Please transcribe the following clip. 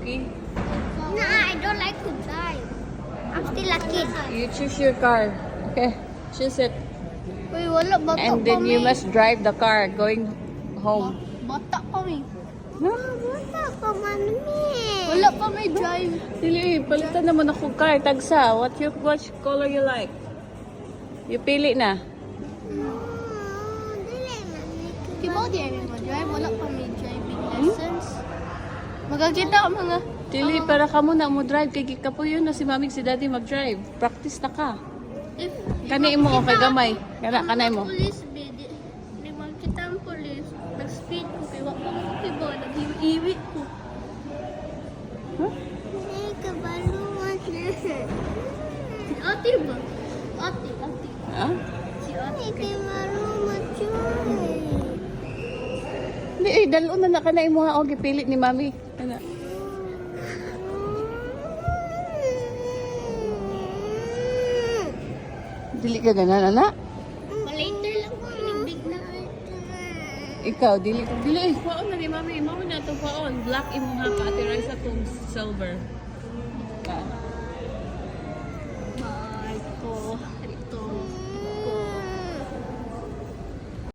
Okay? Nah, I don't like to drive. I'm still a kid. You choose your car. Okay? Choose it. Uy, wala. Bata And then you must drive the car going home. Bata kami. No? Bata ka man, wala pa may drive. Dili, palitan naman ako car. Tagsa. What color you like? You pili na. Dili man. Di ba di ay mag-drive? Wala pa may driving lessons. Magagita ka mga... Dili, para ka muna mo drive. Kay kapo yun na si mamig si daddy mag-drive. Practice na ka. If, Kanay mo, kay gamay. Kanay mo. Police, di makita ang police. Nag-speed ko, kaya wako mo kibo, nag-iwi ko. Huh? Ay, kabaluan na. Si ate ba? Ate. Ah? Si ate. Ay, kabaluan yun. Hindi, dalo na kanay mo ha. O, gipilit ni mami. Kana. Dili ka ganan, anak? Later lang po, big na. Ikaw, dili. Paon na ni mami. Mao na ito paon. Black imo ha. Paatiray sa itong silver. Ay ko, ito.